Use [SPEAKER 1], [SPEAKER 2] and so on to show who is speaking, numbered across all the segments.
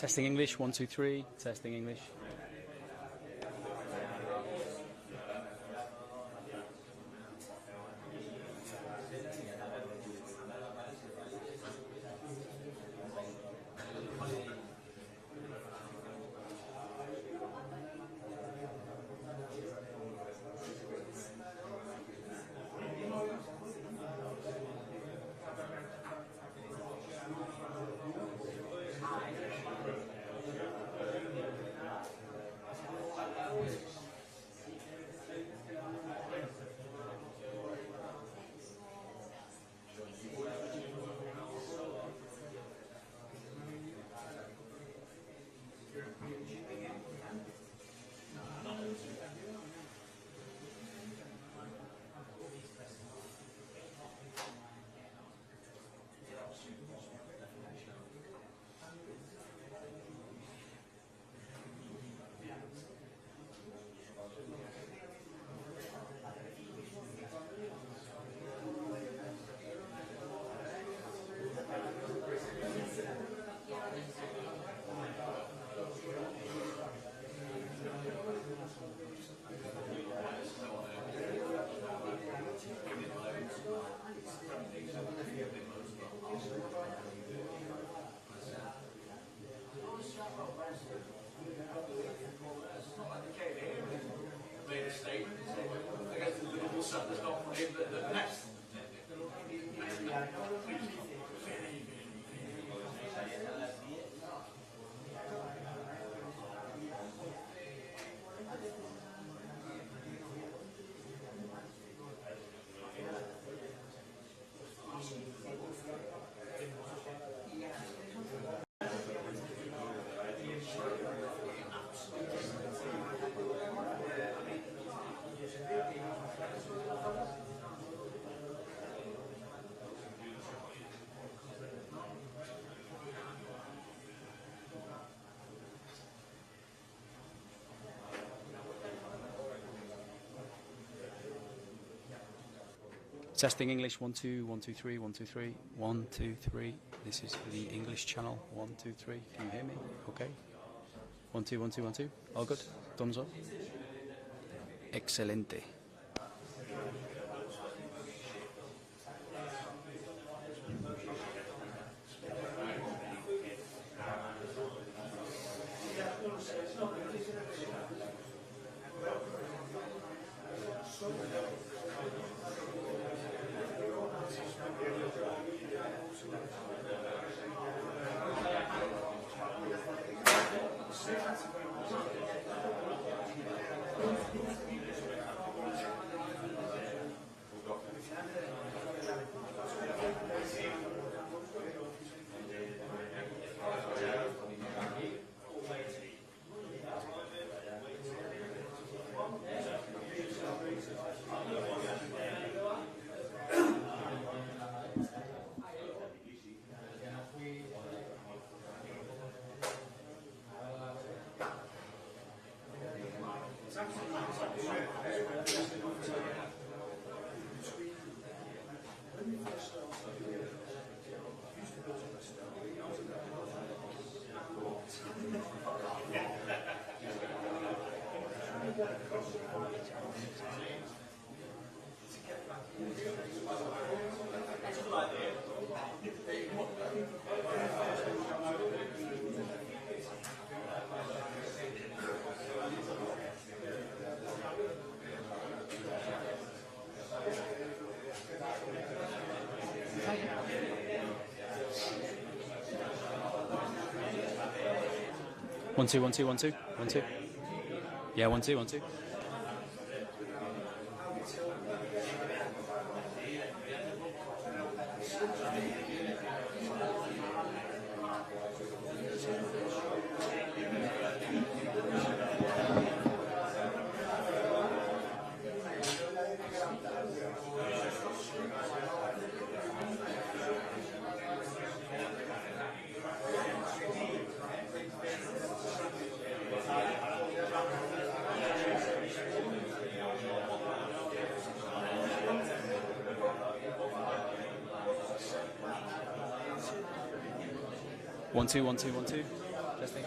[SPEAKER 1] Testing English, 1, 2, 3. Testing English. Testing English, 1, 2, 1, 2, 3, 1, 2, 3, 1, 2, 3. This is for the English channel. 1, 2, 3. Can you hear me? Okay. 1, 2, 1, 2, 1, 2. All good? Thumbs up. Excelente. One, two, 1, 2, 1, 2, 1, 2. Yeah, 1, 2, 1, 2. One, two, 1, 2, 1, 2. Testing.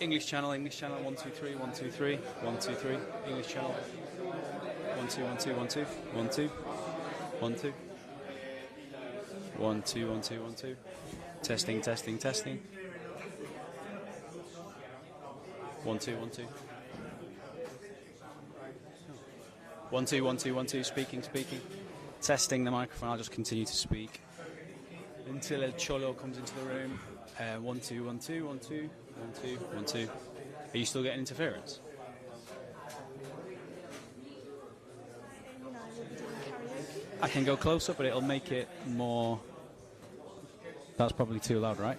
[SPEAKER 1] English channel, 1, 2, 3, 1, 2, 3, 1, 2, 3. English channel, 1, 2, 1, 2, 1, 2, 1, 2, 1, 2, 1, 2, 1, 2, 1, 2. Testing, testing, testing. 1, 2, 1, 2. 1, 2, 1, 2, 1, 2. Speaking, speaking. Testing the microphone. I'll just continue to speak until El Cholo comes into the room. 1, 2, 1, 2, 1, 2, 1, 2, 1, 2. Are you still getting interference? I can go closer, but it'll make it more. That's probably too loud, right?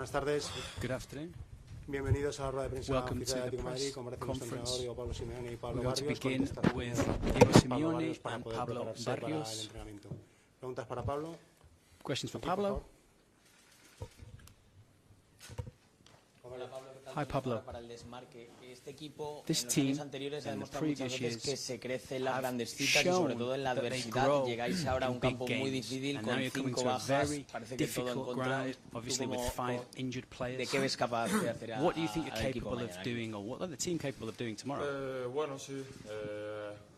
[SPEAKER 2] Buenas tardes.
[SPEAKER 1] Good afternoon.
[SPEAKER 2] Bienvenidos a la rueda de prensa
[SPEAKER 1] Welcome
[SPEAKER 2] oficial
[SPEAKER 1] to
[SPEAKER 2] de
[SPEAKER 1] the
[SPEAKER 2] Atlético de Madrid.
[SPEAKER 1] press
[SPEAKER 2] Comparecen nuestro entrenador
[SPEAKER 1] conference.
[SPEAKER 2] Diego Pablo Simeone y Pablo
[SPEAKER 1] We're going to
[SPEAKER 2] Barrios.
[SPEAKER 1] begin
[SPEAKER 2] Contestarán
[SPEAKER 1] with
[SPEAKER 2] Pablo
[SPEAKER 1] Diego Simeone
[SPEAKER 2] Barrios para
[SPEAKER 1] and
[SPEAKER 2] poder
[SPEAKER 1] Pablo
[SPEAKER 2] prepararse para el
[SPEAKER 1] Barrios.
[SPEAKER 2] entrenamiento. Preguntas para Pablo.
[SPEAKER 1] Questions for
[SPEAKER 2] Aquí, por
[SPEAKER 1] Pablo.
[SPEAKER 2] favor.
[SPEAKER 3] Hola, Pablo, ¿qué tal?
[SPEAKER 1] Hi, Pablo.
[SPEAKER 3] Para el desmarque, este equipo
[SPEAKER 1] This
[SPEAKER 3] en los
[SPEAKER 1] team,
[SPEAKER 3] años anteriores ha
[SPEAKER 1] in the
[SPEAKER 3] demostrado muchas
[SPEAKER 1] previous
[SPEAKER 3] veces que
[SPEAKER 1] years,
[SPEAKER 3] se crece en las
[SPEAKER 1] have
[SPEAKER 3] grandes citas y sobre todo en la
[SPEAKER 1] shown that they
[SPEAKER 3] adversidad.
[SPEAKER 1] grow
[SPEAKER 3] Llegáis ahora a un
[SPEAKER 1] in big
[SPEAKER 3] campo muy
[SPEAKER 1] games,
[SPEAKER 3] difícil
[SPEAKER 1] and now
[SPEAKER 3] con
[SPEAKER 1] you're coming
[SPEAKER 3] 5
[SPEAKER 1] to a
[SPEAKER 3] bajas,
[SPEAKER 1] very
[SPEAKER 3] parece que todo en
[SPEAKER 1] difficult
[SPEAKER 3] contra.
[SPEAKER 1] ground,
[SPEAKER 3] ¿Tú
[SPEAKER 1] obviously with 5 injured
[SPEAKER 3] ¿De
[SPEAKER 1] players.
[SPEAKER 3] qué ves capaz de hacer
[SPEAKER 1] What do you think you're
[SPEAKER 3] al equipo
[SPEAKER 1] capable of
[SPEAKER 3] mañana?
[SPEAKER 1] doing, or what are the team capable of doing tomorrow?
[SPEAKER 4] Bueno, sí.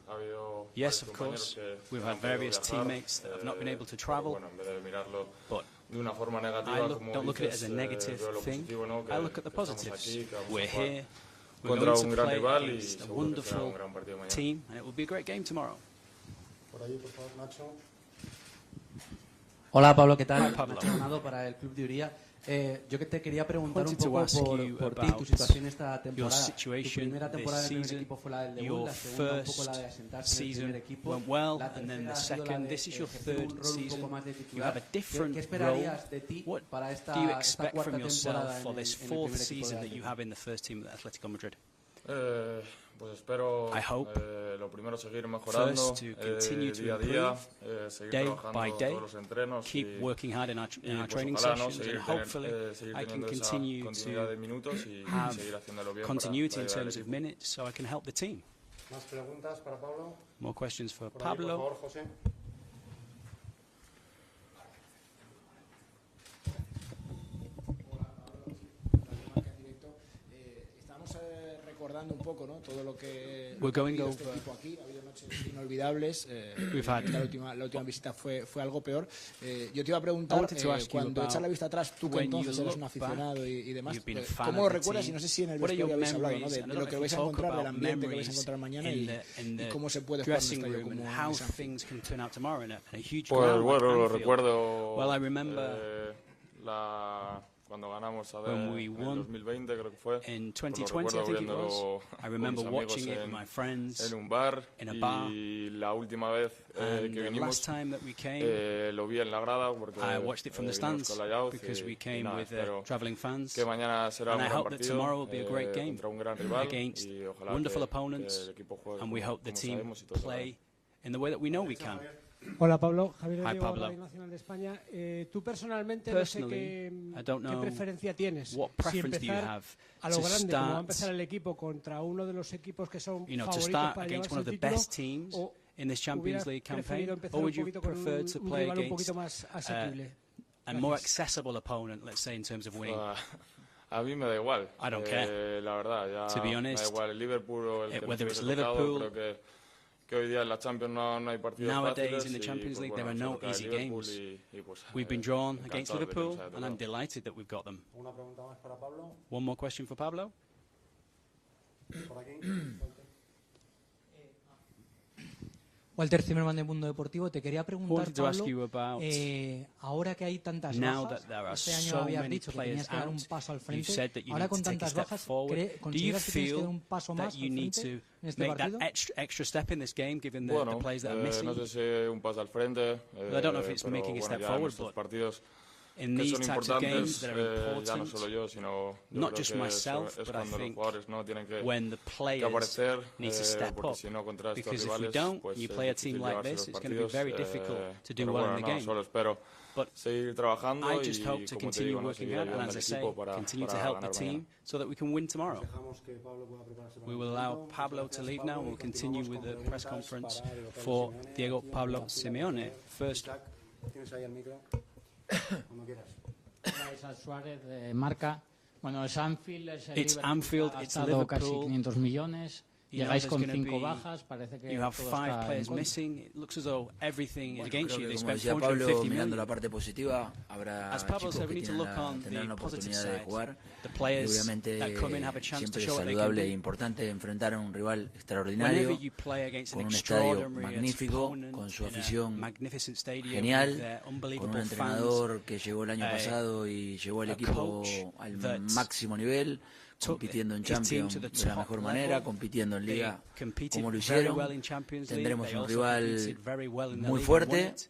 [SPEAKER 4] Ha habido
[SPEAKER 1] Yes,
[SPEAKER 4] varios
[SPEAKER 1] of
[SPEAKER 4] compañeros
[SPEAKER 1] course.
[SPEAKER 4] que
[SPEAKER 1] We've
[SPEAKER 4] no han
[SPEAKER 1] had
[SPEAKER 4] podido
[SPEAKER 1] various
[SPEAKER 4] viajar,
[SPEAKER 1] teammates that have not been able to
[SPEAKER 4] pero
[SPEAKER 1] travel.
[SPEAKER 4] bueno, en vez de mirarlo
[SPEAKER 1] But
[SPEAKER 4] de una forma
[SPEAKER 1] I
[SPEAKER 4] negativa, como
[SPEAKER 1] don't look at it
[SPEAKER 4] dices,
[SPEAKER 1] as a negative
[SPEAKER 4] veo lo
[SPEAKER 1] thing.
[SPEAKER 4] positivo, ¿no?
[SPEAKER 1] I look at the
[SPEAKER 4] que estamos
[SPEAKER 1] positives.
[SPEAKER 4] aquí, que vamos
[SPEAKER 1] We're
[SPEAKER 4] a jugar
[SPEAKER 1] here. We're
[SPEAKER 4] contra
[SPEAKER 1] going
[SPEAKER 4] un
[SPEAKER 1] to
[SPEAKER 4] gran
[SPEAKER 1] play
[SPEAKER 4] rival y
[SPEAKER 1] against a
[SPEAKER 4] seguro que será
[SPEAKER 1] wonderful
[SPEAKER 4] un gran partido mañana.
[SPEAKER 1] team, and it will be a great game tomorrow.
[SPEAKER 2] Por allí, por favor, Nacho.
[SPEAKER 5] Hola Pablo, ¿qué tal?
[SPEAKER 1] Hi, Pablo.
[SPEAKER 5] Nacho Donado para el Club de Uría. Yo que te quería preguntar un
[SPEAKER 1] Wanted to
[SPEAKER 5] poco
[SPEAKER 1] ask you
[SPEAKER 5] por ti,
[SPEAKER 1] about
[SPEAKER 5] tu situación esta
[SPEAKER 1] your
[SPEAKER 5] temporada. Tu
[SPEAKER 1] situation
[SPEAKER 5] primera
[SPEAKER 1] this
[SPEAKER 5] temporada en el primer
[SPEAKER 1] season.
[SPEAKER 5] equipo fue la del debut,
[SPEAKER 1] Your
[SPEAKER 5] la segunda un poco
[SPEAKER 1] first
[SPEAKER 5] la de asentarse en el
[SPEAKER 1] season
[SPEAKER 5] primer equipo.
[SPEAKER 1] went well,
[SPEAKER 5] La
[SPEAKER 1] and then
[SPEAKER 5] tercera
[SPEAKER 1] the
[SPEAKER 5] ha sido la
[SPEAKER 1] second.
[SPEAKER 5] de
[SPEAKER 1] This is your
[SPEAKER 5] ejercer
[SPEAKER 1] third
[SPEAKER 5] un rol un
[SPEAKER 1] season.
[SPEAKER 5] poco más de
[SPEAKER 1] You
[SPEAKER 5] titular.
[SPEAKER 1] have a different
[SPEAKER 5] ¿Qué
[SPEAKER 1] role.
[SPEAKER 5] esperarías de ti
[SPEAKER 1] What
[SPEAKER 5] para
[SPEAKER 1] do you
[SPEAKER 5] esta cuarta
[SPEAKER 1] expect from
[SPEAKER 5] temporada
[SPEAKER 1] yourself for
[SPEAKER 5] en
[SPEAKER 1] this
[SPEAKER 5] el
[SPEAKER 1] fourth
[SPEAKER 5] primer equipo
[SPEAKER 1] season
[SPEAKER 5] del
[SPEAKER 1] that you
[SPEAKER 5] Atlético?
[SPEAKER 1] have in the first team at Atlético de Madrid?
[SPEAKER 4] Pues espero,
[SPEAKER 1] I hope
[SPEAKER 4] lo primero, seguir mejorando
[SPEAKER 1] first to continue to
[SPEAKER 4] día a día, seguir
[SPEAKER 1] day
[SPEAKER 4] trabajando
[SPEAKER 1] by day,
[SPEAKER 4] todos los entrenos
[SPEAKER 1] keep
[SPEAKER 4] y,
[SPEAKER 1] working hard in our
[SPEAKER 4] pues
[SPEAKER 1] training
[SPEAKER 4] ojalá, ¿no?
[SPEAKER 1] sessions,
[SPEAKER 4] seguir,
[SPEAKER 1] and hopefully
[SPEAKER 4] seguir
[SPEAKER 1] I can
[SPEAKER 4] teniendo esa
[SPEAKER 1] continue
[SPEAKER 4] continuidad de
[SPEAKER 1] to
[SPEAKER 4] minutos y
[SPEAKER 1] have
[SPEAKER 4] seguir haciéndolo bien
[SPEAKER 1] continuity in
[SPEAKER 4] para ayudar al
[SPEAKER 1] terms of
[SPEAKER 4] equipo.
[SPEAKER 1] minutes, so I can help the team.
[SPEAKER 2] Más preguntas para Pablo.
[SPEAKER 1] More questions for
[SPEAKER 2] Por allí, por
[SPEAKER 1] Pablo.
[SPEAKER 2] favor, José.
[SPEAKER 6] Estamos recordando un poco, ¿no? Todo lo que
[SPEAKER 1] We're going
[SPEAKER 6] ha vivido este
[SPEAKER 1] over-
[SPEAKER 6] equipo aquí. Ha habido noches inolvidables.
[SPEAKER 1] We've had-
[SPEAKER 6] la última visita fue algo peor. Yo te iba a
[SPEAKER 1] I
[SPEAKER 6] preguntar,
[SPEAKER 1] wanted to ask you
[SPEAKER 6] cuando
[SPEAKER 1] about
[SPEAKER 6] echas la vista atrás, tú que
[SPEAKER 1] when you
[SPEAKER 6] entonces eres
[SPEAKER 1] look
[SPEAKER 6] un aficionado y demás,
[SPEAKER 1] you've been a fan
[SPEAKER 6] ¿cómo
[SPEAKER 1] of
[SPEAKER 6] lo
[SPEAKER 1] the
[SPEAKER 6] recuerdas?
[SPEAKER 1] team.
[SPEAKER 6] Y no sé si en el
[SPEAKER 1] What are your
[SPEAKER 6] vestuario habéis hablado, ¿no?
[SPEAKER 1] memories?
[SPEAKER 6] De
[SPEAKER 1] I don't
[SPEAKER 6] lo
[SPEAKER 1] know
[SPEAKER 6] que
[SPEAKER 1] if
[SPEAKER 6] vais
[SPEAKER 1] you
[SPEAKER 6] a
[SPEAKER 1] talk
[SPEAKER 6] encontrar, del
[SPEAKER 1] about
[SPEAKER 6] ambiente que vais a
[SPEAKER 1] memories
[SPEAKER 6] encontrar mañana
[SPEAKER 1] in
[SPEAKER 6] y
[SPEAKER 1] the
[SPEAKER 6] cómo se puede jugar en un
[SPEAKER 1] dressing
[SPEAKER 6] estadio
[SPEAKER 1] room
[SPEAKER 6] como
[SPEAKER 1] and how
[SPEAKER 6] en San
[SPEAKER 1] things can turn out tomorrow in a huge
[SPEAKER 4] Pues
[SPEAKER 1] ground like
[SPEAKER 4] bueno, lo
[SPEAKER 1] Anfield.
[SPEAKER 4] recuerdo
[SPEAKER 1] Well, I remember
[SPEAKER 4] cuando ganamos a
[SPEAKER 1] when we
[SPEAKER 4] en el
[SPEAKER 1] won
[SPEAKER 4] 2020, creo que fue.
[SPEAKER 1] in
[SPEAKER 4] Pues
[SPEAKER 1] 2020,
[SPEAKER 4] lo
[SPEAKER 1] I
[SPEAKER 4] recuerdo
[SPEAKER 1] think it
[SPEAKER 4] viéndolo
[SPEAKER 1] was. I
[SPEAKER 4] con
[SPEAKER 1] remember
[SPEAKER 4] mis amigos
[SPEAKER 1] watching it with
[SPEAKER 4] en,
[SPEAKER 1] my friends
[SPEAKER 4] en un bar
[SPEAKER 1] in a bar.
[SPEAKER 4] y la última vez
[SPEAKER 1] And
[SPEAKER 4] que
[SPEAKER 1] the
[SPEAKER 4] vinimos
[SPEAKER 1] last time that we came,
[SPEAKER 4] lo vi en la grada porque
[SPEAKER 1] I watched it from the
[SPEAKER 4] vinimos
[SPEAKER 1] stands
[SPEAKER 4] con layouts
[SPEAKER 1] because we
[SPEAKER 4] y
[SPEAKER 1] came
[SPEAKER 4] nada,
[SPEAKER 1] with
[SPEAKER 4] espero
[SPEAKER 1] traveling fans.
[SPEAKER 4] que mañana será
[SPEAKER 1] And
[SPEAKER 4] un
[SPEAKER 1] I
[SPEAKER 4] gran
[SPEAKER 1] hope that
[SPEAKER 4] partido
[SPEAKER 1] tomorrow will be a great game
[SPEAKER 4] contra un gran rival
[SPEAKER 1] against
[SPEAKER 4] y ojalá
[SPEAKER 1] wonderful
[SPEAKER 4] que
[SPEAKER 1] opponents,
[SPEAKER 4] el equipo juegue
[SPEAKER 1] and we
[SPEAKER 4] como
[SPEAKER 1] hope the team
[SPEAKER 4] sabemos y todos
[SPEAKER 1] play in the way that we know we can.
[SPEAKER 7] Hola Pablo, Javier
[SPEAKER 1] Hi,
[SPEAKER 7] Diego,
[SPEAKER 1] Pablo.
[SPEAKER 7] Radio Nacional de España. Tú personalmente no sé
[SPEAKER 1] Personally, I don't
[SPEAKER 7] qué
[SPEAKER 1] know
[SPEAKER 7] preferencia tienes.
[SPEAKER 1] what
[SPEAKER 7] Si
[SPEAKER 1] preference do you
[SPEAKER 7] empezar
[SPEAKER 1] have
[SPEAKER 7] a lo
[SPEAKER 1] to
[SPEAKER 7] grande, como va a
[SPEAKER 1] start,
[SPEAKER 7] empezar el equipo contra uno de los equipos que son
[SPEAKER 1] to
[SPEAKER 7] favoritos
[SPEAKER 1] start
[SPEAKER 7] para
[SPEAKER 1] against
[SPEAKER 7] llevarse
[SPEAKER 1] one of
[SPEAKER 7] el
[SPEAKER 1] the
[SPEAKER 7] título,
[SPEAKER 1] best teams
[SPEAKER 7] o
[SPEAKER 1] in this Champions
[SPEAKER 7] hubieras
[SPEAKER 1] League campaign,
[SPEAKER 7] preferido empezar
[SPEAKER 1] or
[SPEAKER 7] un
[SPEAKER 1] would you
[SPEAKER 7] poquito con
[SPEAKER 1] prefer to
[SPEAKER 7] un
[SPEAKER 1] play
[SPEAKER 7] rival un
[SPEAKER 1] against
[SPEAKER 7] poquito más asequible?
[SPEAKER 1] a more
[SPEAKER 7] Gracias.
[SPEAKER 1] accessible opponent, let's say, in terms of winning?
[SPEAKER 4] A mí me da igual.
[SPEAKER 1] I don't care.
[SPEAKER 4] La verdad, ya
[SPEAKER 1] To be
[SPEAKER 4] me
[SPEAKER 1] honest,
[SPEAKER 4] da igual el Liverpool o el que
[SPEAKER 1] whether
[SPEAKER 4] nos
[SPEAKER 1] it's
[SPEAKER 4] hubiese tocado.
[SPEAKER 1] Liverpool,
[SPEAKER 4] Creo que hoy día en la Champions no hay partidos
[SPEAKER 1] Nowadays
[SPEAKER 4] fáciles
[SPEAKER 1] in the
[SPEAKER 4] y,
[SPEAKER 1] Champions
[SPEAKER 4] pues,
[SPEAKER 1] League
[SPEAKER 4] bueno,
[SPEAKER 1] there are
[SPEAKER 4] nos
[SPEAKER 1] no
[SPEAKER 4] toca el
[SPEAKER 1] easy
[SPEAKER 4] Liverpool
[SPEAKER 1] games.
[SPEAKER 4] y, pues,
[SPEAKER 1] We've been drawn against
[SPEAKER 4] encantado de que nos
[SPEAKER 1] Liverpool,
[SPEAKER 4] haya
[SPEAKER 1] and I'm
[SPEAKER 4] tocado.
[SPEAKER 1] delighted that we've got them.
[SPEAKER 2] Una pregunta más para Pablo.
[SPEAKER 1] One more question for Pablo.
[SPEAKER 2] Por aquí.
[SPEAKER 8] Walter Zimmerman de Mundo Deportivo, te quería preguntar,
[SPEAKER 1] Wanted to ask you
[SPEAKER 8] Pablo,
[SPEAKER 1] about
[SPEAKER 8] ahora que hay tantas
[SPEAKER 1] now
[SPEAKER 8] bajas,
[SPEAKER 1] that there are
[SPEAKER 8] este año
[SPEAKER 1] so
[SPEAKER 8] habías
[SPEAKER 1] many
[SPEAKER 8] dicho que
[SPEAKER 1] players
[SPEAKER 8] tenías que dar un
[SPEAKER 1] out,
[SPEAKER 8] paso al
[SPEAKER 1] you've
[SPEAKER 8] frente,
[SPEAKER 1] said that you
[SPEAKER 8] ahora
[SPEAKER 1] need
[SPEAKER 8] con
[SPEAKER 1] to take a
[SPEAKER 8] tantas
[SPEAKER 1] step
[SPEAKER 8] bajas,
[SPEAKER 1] forward. Do you
[SPEAKER 8] ¿consideras que tienes que dar
[SPEAKER 1] feel
[SPEAKER 8] un paso
[SPEAKER 1] that
[SPEAKER 8] más
[SPEAKER 1] you
[SPEAKER 8] al
[SPEAKER 1] need
[SPEAKER 8] frente
[SPEAKER 1] to
[SPEAKER 8] en este
[SPEAKER 1] make
[SPEAKER 8] partido?
[SPEAKER 1] that extra step in this game, given the
[SPEAKER 4] Bueno,
[SPEAKER 1] players that are missing?
[SPEAKER 4] no sé si un paso al frente,
[SPEAKER 1] I don't know if it's
[SPEAKER 4] pero
[SPEAKER 1] making a
[SPEAKER 4] bueno,
[SPEAKER 1] step
[SPEAKER 4] ya
[SPEAKER 1] forward,
[SPEAKER 4] en estos
[SPEAKER 1] but
[SPEAKER 4] partidos
[SPEAKER 1] in
[SPEAKER 4] que
[SPEAKER 1] these
[SPEAKER 4] son
[SPEAKER 1] types of games
[SPEAKER 4] importantes,
[SPEAKER 1] that are
[SPEAKER 4] ya no
[SPEAKER 1] important,
[SPEAKER 4] solo yo, sino yo
[SPEAKER 1] not
[SPEAKER 4] creo
[SPEAKER 1] just
[SPEAKER 4] que
[SPEAKER 1] myself,
[SPEAKER 4] es
[SPEAKER 1] but I
[SPEAKER 4] cuando los
[SPEAKER 1] think
[SPEAKER 4] jugadores no tienen que
[SPEAKER 1] when the players
[SPEAKER 4] aparecer,
[SPEAKER 1] need to step
[SPEAKER 4] porque
[SPEAKER 1] up,
[SPEAKER 4] si no contra estos
[SPEAKER 1] because if we
[SPEAKER 4] rivales,
[SPEAKER 1] don't,
[SPEAKER 4] pues
[SPEAKER 1] you
[SPEAKER 4] es
[SPEAKER 1] play a team
[SPEAKER 4] difícil
[SPEAKER 1] like
[SPEAKER 4] llevarse
[SPEAKER 1] this,
[SPEAKER 4] los
[SPEAKER 1] it's going to be
[SPEAKER 4] partidos,
[SPEAKER 1] very difficult to do
[SPEAKER 4] pero
[SPEAKER 1] well
[SPEAKER 4] bueno,
[SPEAKER 1] in the
[SPEAKER 4] no,
[SPEAKER 1] game.
[SPEAKER 4] solo espero
[SPEAKER 1] But
[SPEAKER 4] seguir trabajando
[SPEAKER 1] I
[SPEAKER 4] y,
[SPEAKER 1] just hope to
[SPEAKER 4] como te
[SPEAKER 1] continue
[SPEAKER 4] digo, no,
[SPEAKER 1] working
[SPEAKER 4] seguir
[SPEAKER 1] hard, and
[SPEAKER 4] ayudando
[SPEAKER 1] as I
[SPEAKER 4] al
[SPEAKER 1] say,
[SPEAKER 4] equipo para
[SPEAKER 1] continue to
[SPEAKER 4] para
[SPEAKER 1] help the
[SPEAKER 4] ganar
[SPEAKER 1] team
[SPEAKER 4] mañana.
[SPEAKER 1] so that we can win tomorrow.
[SPEAKER 2] Dejamos que Pablo pueda prepararse para
[SPEAKER 1] We
[SPEAKER 2] el
[SPEAKER 1] will allow
[SPEAKER 2] entrenamiento.
[SPEAKER 1] Pablo
[SPEAKER 2] Muchas
[SPEAKER 1] to
[SPEAKER 2] gracias,
[SPEAKER 1] leave now.
[SPEAKER 2] Pablo,
[SPEAKER 1] We'll
[SPEAKER 2] y
[SPEAKER 1] continue with
[SPEAKER 2] continuamos
[SPEAKER 1] the
[SPEAKER 2] con
[SPEAKER 1] press
[SPEAKER 2] preguntas
[SPEAKER 1] conference
[SPEAKER 2] para Diego Pablo
[SPEAKER 1] for
[SPEAKER 2] Simeone.
[SPEAKER 1] Diego
[SPEAKER 2] Aquí,
[SPEAKER 1] Pablo
[SPEAKER 2] aquí,
[SPEAKER 1] Simeone. First,
[SPEAKER 2] Isaac, tienes ahí el micro. Cuando quieras.
[SPEAKER 9] Isaac Suárez de Marca. Bueno, es Anfield, es el
[SPEAKER 1] It's
[SPEAKER 9] Liverpool,
[SPEAKER 1] Anfield,
[SPEAKER 9] ha
[SPEAKER 1] it's
[SPEAKER 9] gastado casi
[SPEAKER 1] Liverpool.
[SPEAKER 9] 500 millones.
[SPEAKER 1] You know
[SPEAKER 9] Llegáis
[SPEAKER 1] there's
[SPEAKER 9] con
[SPEAKER 1] gonna
[SPEAKER 9] 5
[SPEAKER 1] be-
[SPEAKER 9] bajas, parece que
[SPEAKER 1] you have
[SPEAKER 9] todo
[SPEAKER 1] 5
[SPEAKER 9] está en
[SPEAKER 1] players
[SPEAKER 9] contra.
[SPEAKER 1] missing. It looks as though everything is
[SPEAKER 10] Bueno,
[SPEAKER 1] against
[SPEAKER 10] creo
[SPEAKER 1] you.
[SPEAKER 10] que
[SPEAKER 1] They
[SPEAKER 10] como
[SPEAKER 1] spent
[SPEAKER 10] decía Pablo,
[SPEAKER 1] 450
[SPEAKER 10] mirando la
[SPEAKER 1] million.
[SPEAKER 10] parte positiva, habrá
[SPEAKER 1] As Pablo
[SPEAKER 10] chicos
[SPEAKER 1] said, we
[SPEAKER 10] que
[SPEAKER 1] need to look on
[SPEAKER 10] tendrán la
[SPEAKER 1] the positive
[SPEAKER 10] oportunidad de
[SPEAKER 1] side.
[SPEAKER 10] jugar.
[SPEAKER 1] The
[SPEAKER 10] Y
[SPEAKER 1] players
[SPEAKER 10] obviamente
[SPEAKER 1] that come in have a chance to
[SPEAKER 10] siempre es
[SPEAKER 1] show what they can
[SPEAKER 10] saludable e
[SPEAKER 1] do.
[SPEAKER 10] importante enfrentar a un rival
[SPEAKER 1] Whenever
[SPEAKER 10] extraordinario,
[SPEAKER 1] you play against an
[SPEAKER 10] con un estadio
[SPEAKER 1] extraordinary
[SPEAKER 10] magnífico,
[SPEAKER 1] opponent
[SPEAKER 10] con su
[SPEAKER 1] in a
[SPEAKER 10] afición
[SPEAKER 1] magnificent stadium with
[SPEAKER 10] genial,
[SPEAKER 1] their
[SPEAKER 10] con un
[SPEAKER 1] unbelievable fans,
[SPEAKER 10] entrenador que llegó el año pasado y llevó al
[SPEAKER 1] a
[SPEAKER 10] equipo
[SPEAKER 1] coach
[SPEAKER 10] al
[SPEAKER 1] that
[SPEAKER 10] máximo nivel,
[SPEAKER 1] took
[SPEAKER 10] compitiendo en
[SPEAKER 1] his team
[SPEAKER 10] Champions
[SPEAKER 1] to the
[SPEAKER 10] de la
[SPEAKER 1] top
[SPEAKER 10] mejor
[SPEAKER 1] level.
[SPEAKER 10] manera, compitiendo en
[SPEAKER 1] They
[SPEAKER 10] Liga
[SPEAKER 1] competed
[SPEAKER 10] como lo
[SPEAKER 1] very
[SPEAKER 10] hicieron.
[SPEAKER 1] well in Champions League.
[SPEAKER 10] Tendremos
[SPEAKER 1] They
[SPEAKER 10] un
[SPEAKER 1] also
[SPEAKER 10] rival
[SPEAKER 1] competed very well in the
[SPEAKER 10] muy
[SPEAKER 1] league and won
[SPEAKER 10] fuerte,
[SPEAKER 1] it.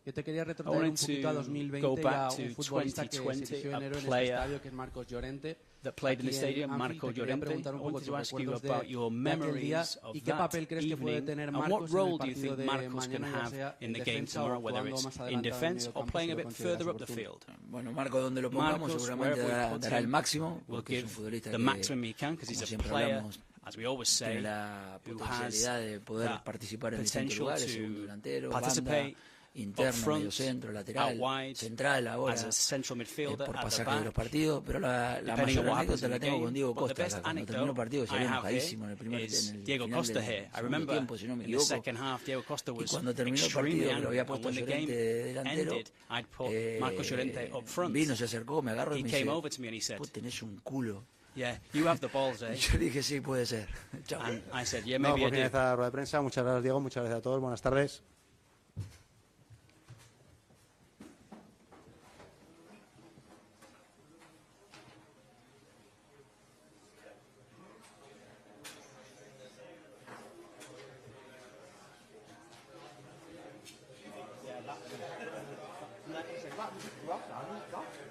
[SPEAKER 5] Yo te quería
[SPEAKER 1] I
[SPEAKER 5] retornar un
[SPEAKER 1] wanted
[SPEAKER 5] poquito a
[SPEAKER 1] to
[SPEAKER 5] 2020
[SPEAKER 1] go
[SPEAKER 5] y a
[SPEAKER 1] back
[SPEAKER 5] un
[SPEAKER 1] to
[SPEAKER 5] futbolista que se
[SPEAKER 1] 2020,
[SPEAKER 5] eligió
[SPEAKER 1] a
[SPEAKER 5] enero en este
[SPEAKER 1] player
[SPEAKER 5] estadio, que es Marcos Llorente.
[SPEAKER 1] that played in the
[SPEAKER 5] Aquí
[SPEAKER 1] stadium,
[SPEAKER 5] Anfield,
[SPEAKER 1] Marco
[SPEAKER 5] te quería
[SPEAKER 1] Llorente.
[SPEAKER 5] preguntar
[SPEAKER 1] I
[SPEAKER 5] un poco
[SPEAKER 1] wanted to
[SPEAKER 5] tus
[SPEAKER 1] ask you
[SPEAKER 5] recuerdos
[SPEAKER 1] about your
[SPEAKER 5] de aquel día
[SPEAKER 1] memories of
[SPEAKER 5] y qué
[SPEAKER 1] that
[SPEAKER 5] papel crees que puede
[SPEAKER 1] evening,
[SPEAKER 5] tener
[SPEAKER 1] and what
[SPEAKER 5] Marcos en el
[SPEAKER 1] role do you
[SPEAKER 5] partido
[SPEAKER 1] think
[SPEAKER 5] de
[SPEAKER 1] Marcos can
[SPEAKER 5] mañana, ya
[SPEAKER 1] have
[SPEAKER 5] sea
[SPEAKER 1] in
[SPEAKER 5] en
[SPEAKER 1] the game
[SPEAKER 5] defensa o
[SPEAKER 1] tomorrow, whether
[SPEAKER 5] actuando
[SPEAKER 1] it's
[SPEAKER 5] más
[SPEAKER 1] in
[SPEAKER 5] adelantado en el
[SPEAKER 1] defense or
[SPEAKER 5] mediocampo, si
[SPEAKER 1] playing a
[SPEAKER 5] lo
[SPEAKER 1] bit
[SPEAKER 5] consideras
[SPEAKER 1] further up the
[SPEAKER 5] oportuno?
[SPEAKER 1] field?
[SPEAKER 10] Bueno, Marco, donde lo pongamos,
[SPEAKER 1] Marcos,
[SPEAKER 10] seguramente
[SPEAKER 1] wherever we put
[SPEAKER 10] dará el
[SPEAKER 1] him,
[SPEAKER 10] máximo,
[SPEAKER 1] will
[SPEAKER 10] porque es
[SPEAKER 1] give
[SPEAKER 10] un futbolista
[SPEAKER 1] the
[SPEAKER 10] que,
[SPEAKER 1] maximum he can, because he's
[SPEAKER 10] como
[SPEAKER 1] a
[SPEAKER 10] siempre
[SPEAKER 1] player,
[SPEAKER 10] hablamos,
[SPEAKER 1] as we always
[SPEAKER 10] tiene
[SPEAKER 1] say,
[SPEAKER 10] la
[SPEAKER 1] who has
[SPEAKER 10] potencialidad de poder
[SPEAKER 1] that
[SPEAKER 10] participar en distintos
[SPEAKER 1] potential
[SPEAKER 10] lugares, segundo
[SPEAKER 1] to
[SPEAKER 10] delantero, banda,
[SPEAKER 1] participate
[SPEAKER 10] interno,
[SPEAKER 1] front,
[SPEAKER 10] medio centro, lateral,
[SPEAKER 1] out wide,
[SPEAKER 10] central ahora,
[SPEAKER 1] as a central midfielder
[SPEAKER 10] por
[SPEAKER 1] at the
[SPEAKER 10] pasaje de los
[SPEAKER 1] back.
[SPEAKER 10] partidos, pero la
[SPEAKER 1] Depending
[SPEAKER 10] mayor
[SPEAKER 1] on what happens
[SPEAKER 10] anécdota
[SPEAKER 1] in
[SPEAKER 10] la
[SPEAKER 1] the
[SPEAKER 10] tengo
[SPEAKER 1] game.
[SPEAKER 10] con Diego
[SPEAKER 1] But the
[SPEAKER 10] Costa,
[SPEAKER 1] best
[SPEAKER 10] acá, cuando terminó el
[SPEAKER 1] anecdote
[SPEAKER 10] partido
[SPEAKER 1] I
[SPEAKER 10] salió
[SPEAKER 1] have
[SPEAKER 10] enojadísimo en
[SPEAKER 1] here
[SPEAKER 10] el primer
[SPEAKER 1] is
[SPEAKER 10] en el
[SPEAKER 1] Diego
[SPEAKER 10] final
[SPEAKER 1] Costa
[SPEAKER 10] del
[SPEAKER 1] here. I
[SPEAKER 10] segundo
[SPEAKER 1] remember
[SPEAKER 10] tiempo, si no me
[SPEAKER 1] in the
[SPEAKER 10] equivoco,
[SPEAKER 1] second half, Diego Costa
[SPEAKER 10] y
[SPEAKER 1] was
[SPEAKER 10] cuando terminó el
[SPEAKER 1] extremely
[SPEAKER 10] partido, que lo había
[SPEAKER 1] angry. And
[SPEAKER 10] puesto
[SPEAKER 1] when the
[SPEAKER 10] Llorente
[SPEAKER 1] game
[SPEAKER 10] de delantero,
[SPEAKER 1] ended, I'd put Marco Llorente up front.
[SPEAKER 10] vino, se acercó, me agarró y
[SPEAKER 1] He
[SPEAKER 10] me
[SPEAKER 1] came
[SPEAKER 10] dice,
[SPEAKER 1] over to me and he said,
[SPEAKER 10] "Vos tenés un culo".
[SPEAKER 1] yeah, you have the balls, eh?
[SPEAKER 10] Y yo dije, sí, puede ser. Chao.
[SPEAKER 1] And I said, yeah,
[SPEAKER 2] No,
[SPEAKER 1] maybe I
[SPEAKER 2] por
[SPEAKER 1] do.
[SPEAKER 2] finalizar la rueda de prensa. Muchas gracias, Diego. Muchas gracias a todos. Buenas tardes.
[SPEAKER 11] Là, em sẽ bắt, bắt, bắt, bắt.